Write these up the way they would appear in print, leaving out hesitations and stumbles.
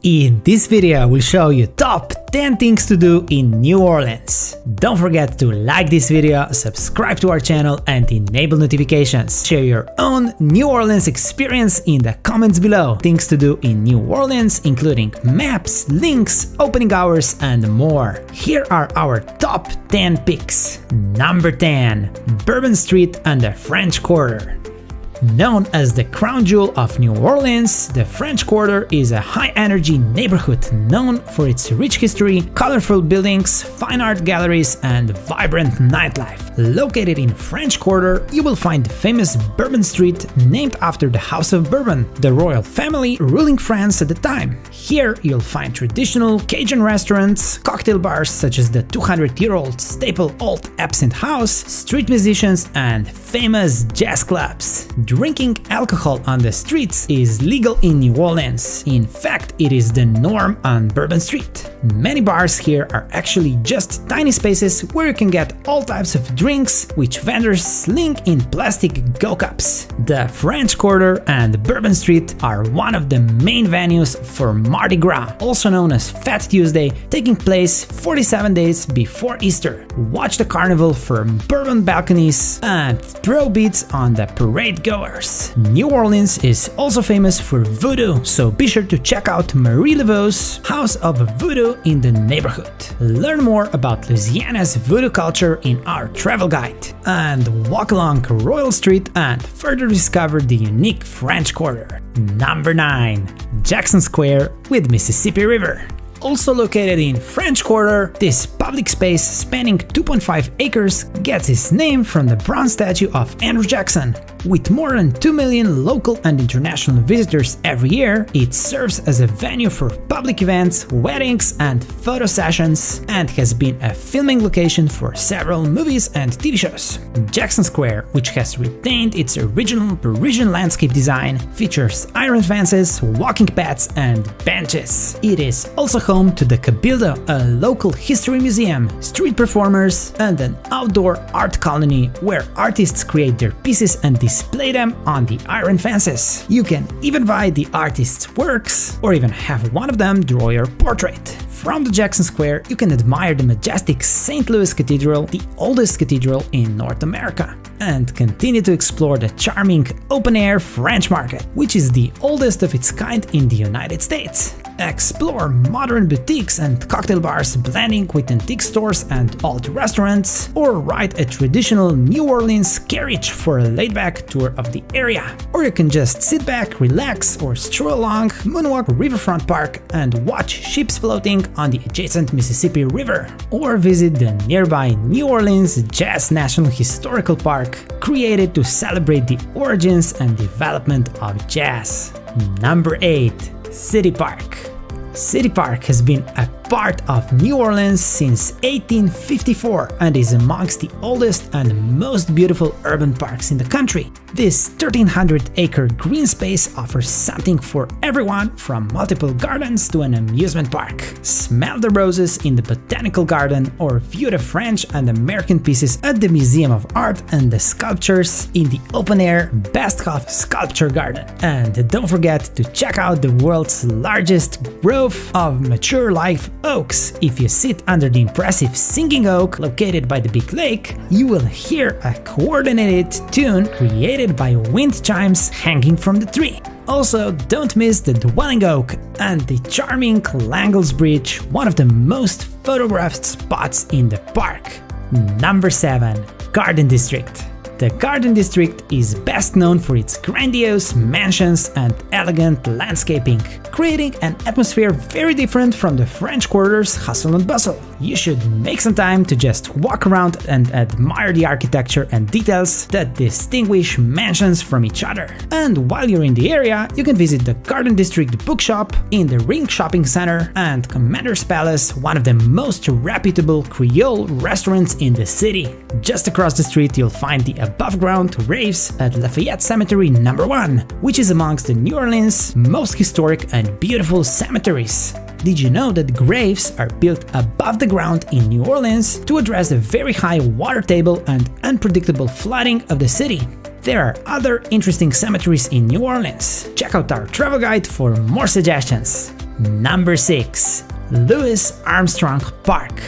In this video, I will show you top 10 things to do in New Orleans. Don't forget to like this video, subscribe to our channel and enable notifications. Share your own New Orleans experience in the comments below. Things to do in New Orleans, including maps, links, opening hours and more. Here are our top 10 picks. Number 10. Bourbon Street and the French Quarter. Known as the crown jewel of New Orleans, the French Quarter is a high-energy neighborhood known for its rich history, colorful buildings, fine art galleries, and vibrant nightlife. Located in French Quarter, you will find the famous Bourbon Street, named after the House of Bourbon, the royal family ruling France at the time. Here you'll find traditional Cajun restaurants, cocktail bars such as the 200-year-old staple Old Absinthe House, street musicians, and famous jazz clubs. Drinking alcohol on the streets is legal in New Orleans. In fact, it is the norm on Bourbon Street. Many bars here are actually just tiny spaces where you can get all types of drinks, which vendors sling in plastic go-cups. The French Quarter and Bourbon Street are one of the main venues for Mardi Gras, also known as Fat Tuesday, taking place 47 days before Easter. Watch the carnival from bourbon balconies and throw beads on the parade goers. New Orleans is also famous for voodoo, so be sure to check out Marie Laveau's House of Voodoo in the neighborhood. Learn more about Louisiana's voodoo culture in our travel guide, and walk along Royal Street and further discover the unique French Quarter. Number 9. Jackson Square with Mississippi River. Also located in French Quarter, this public space spanning 2.5 acres gets its name from the bronze statue of Andrew Jackson. With more than 2 million local and international visitors every year, it serves as a venue for public events, weddings and photo sessions, and has been a filming location for several movies and TV shows. Jackson Square, which has retained its original Parisian landscape design, features iron fences, walking paths and benches. It is also home to the Cabildo, a local history museum, street performers, and an outdoor art colony where artists create their pieces and display them on the iron fences. You can even buy the artist's works, or even have one of them draw your portrait. From the Jackson Square, you can admire the majestic St. Louis Cathedral, the oldest cathedral in North America, and continue to explore the charming open-air French Market, which is the oldest of its kind in the United States. Explore modern boutiques and cocktail bars blending with antique stores and old restaurants, or ride a traditional New Orleans carriage for a laid-back tour of the area. Or you can just sit back, relax, or stroll along Moonwalk Riverfront Park and watch ships floating on the adjacent Mississippi River. Or visit the nearby New Orleans Jazz National Historical Park, created to celebrate the origins and development of jazz. Number 8. City Park. City Park has been a part of New Orleans since 1854 and is amongst the oldest and most beautiful urban parks in the country. This 1,300-acre green space offers something for everyone, from multiple gardens to an amusement park. Smell the roses in the botanical garden or view the French and American pieces at the Museum of Art and the sculptures in the open-air Besthoff Sculpture Garden. And don't forget to check out the world's largest grove of mature live oaks. If you sit under the impressive singing oak located by the big lake, you will hear a coordinated tune created by wind chimes hanging from the tree. Also, don't miss the Dwelling Oak and the charming Langles Bridge, one of the most photographed spots in the park. Number 7. Garden District. The Garden District is best known for its grandiose mansions and elegant landscaping, creating an atmosphere very different from the French Quarter's hustle and bustle. You should make some time to just walk around and admire the architecture and details that distinguish mansions from each other. And while you're in the area, you can visit the Garden District Bookshop in the Ring Shopping Center and Commander's Palace, one of the most reputable Creole restaurants in the city. Just across the street, you'll find the above-ground graves at Lafayette Cemetery No. 1, which is amongst the New Orleans' most historic and beautiful cemeteries. Did you know that graves are built above the ground in New Orleans to address the very high water table and unpredictable flooding of the city? There are other interesting cemeteries in New Orleans. Check out our travel guide for more suggestions. Number 6. Louis Armstrong Park.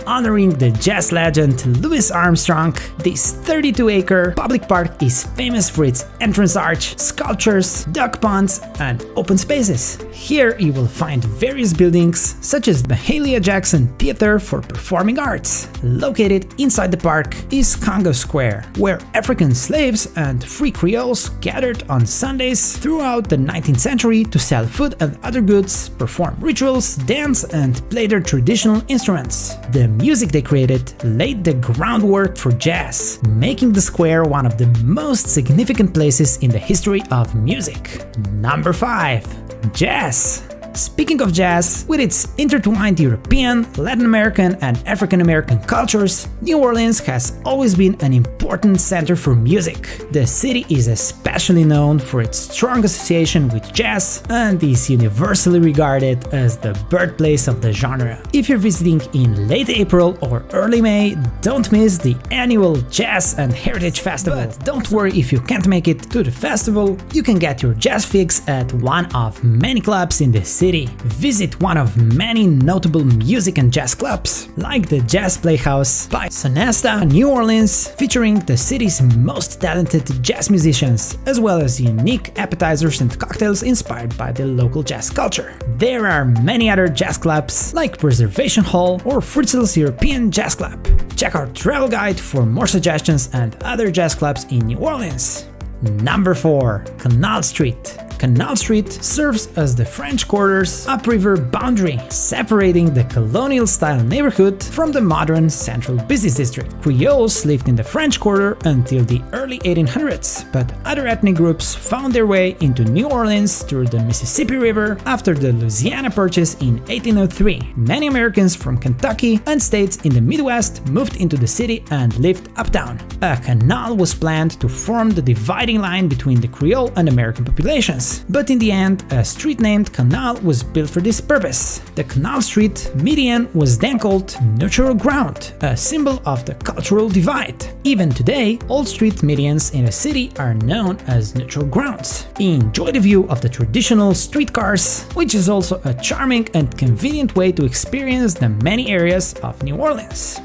Honoring the jazz legend Louis Armstrong, this 32-acre public park is famous for its entrance arch, sculptures, duck ponds, and open spaces. Here you will find various buildings such as the Mahalia Jackson Theater for Performing Arts. Located inside the park is Congo Square, where African slaves and free Creoles gathered on Sundays throughout the 19th century to sell food and other goods, perform rituals, dance, and play their traditional instruments. The music they created laid the groundwork for jazz, making the square one of the most significant places in the history of music. Number 5. Jazz. Speaking of jazz, with its intertwined European, Latin American, and African American cultures, New Orleans has always been an important center for music. The city is especially known for its strong association with jazz and is universally regarded as the birthplace of the genre. If you're visiting in late April or early May, don't miss the annual Jazz and Heritage Festival. But don't worry if you can't make it to the festival, you can get your jazz fix at one of many clubs in the city. Visit one of many notable music and jazz clubs, like the Jazz Playhouse by Sonesta, New Orleans, featuring the city's most talented jazz musicians, as well as unique appetizers and cocktails inspired by the local jazz culture. There are many other jazz clubs, like Preservation Hall or Fritzl's European Jazz Club. Check our travel guide for more suggestions and other jazz clubs in New Orleans. Number 4. Canal Street. Canal Street serves as the French Quarter's upriver boundary, separating the colonial-style neighborhood from the modern central business district. Creoles lived in the French Quarter until the early 1800s, but other ethnic groups found their way into New Orleans through the Mississippi River after the Louisiana Purchase in 1803. Many Americans from Kentucky and states in the Midwest moved into the city and lived uptown. A canal was planned to form the dividing line between the Creole and American populations. But in the end, a street named Canal was built for this purpose. The Canal Street median was then called Neutral Ground, a symbol of the cultural divide. Even today, all street medians in a city are known as neutral grounds. Enjoy the view of the traditional streetcars, which is also a charming and convenient way to experience the many areas of New Orleans.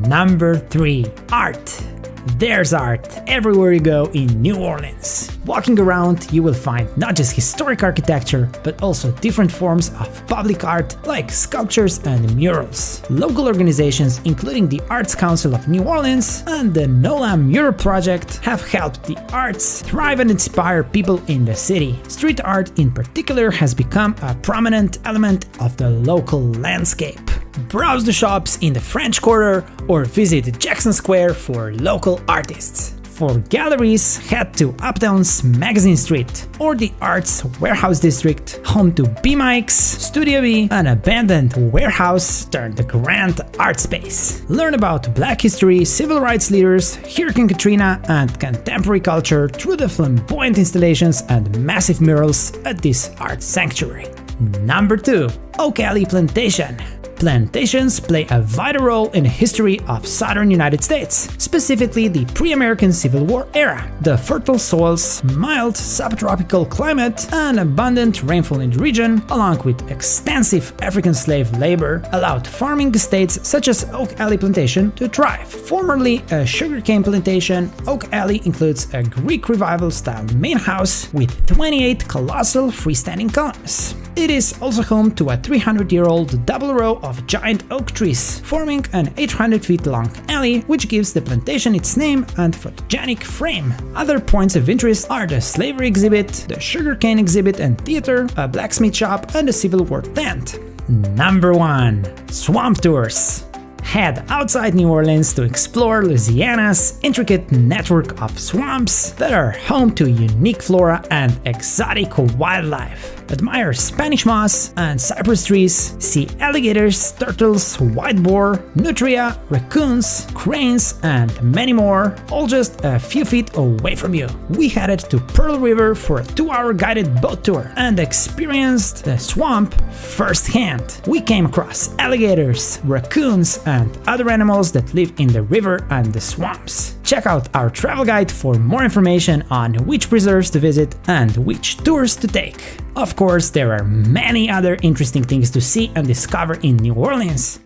Number 3. Art. There's art everywhere you go in New Orleans. Walking around, you will find not just historic architecture, but also different forms of public art like sculptures and murals. Local organizations, including the Arts Council of New Orleans and the NOLA Mural Project, have helped the arts thrive and inspire people in the city. Street art in particular has become a prominent element of the local landscape. Browse the shops in the French Quarter or visit Jackson Square for local artists. For galleries, head to Uptown's Magazine Street or the Arts Warehouse District, home to B-Mike's, Studio B, an abandoned warehouse turned grand art space. Learn about Black history, civil rights leaders, Hurricane Katrina, and contemporary culture through the flamboyant installations and massive murals at this art sanctuary. Number 2. Oak Alley Plantation. Plantations play a vital role in the history of southern United States, specifically the pre-American Civil War era. The fertile soils, mild subtropical climate, and abundant rainfall in the region, along with extensive African slave labor, allowed farming estates such as Oak Alley Plantation to thrive. Formerly a sugarcane plantation, Oak Alley includes a Greek Revival-style main house with 28 colossal freestanding columns. It is also home to a 300-year-old double row of giant oak trees, forming an 800 feet long alley, which gives the plantation its name and photogenic frame. Other points of interest are the slavery exhibit, the sugarcane exhibit and theater, a blacksmith shop, and a Civil War tent. Number 1. Swamp tours. Head outside New Orleans to explore Louisiana's intricate network of swamps that are home to unique flora and exotic wildlife. Admire Spanish moss and cypress trees, see alligators, turtles, white boar, nutria, raccoons, cranes, and many more, all just a few feet away from you. We headed to Pearl River for a 2-hour guided boat tour and experienced the swamp firsthand. We came across alligators, raccoons, and other animals that live in the river and the swamps. Check out our travel guide for more information on which preserves to visit and which tours to take. Of course, there are many other interesting things to see and discover in New Orleans.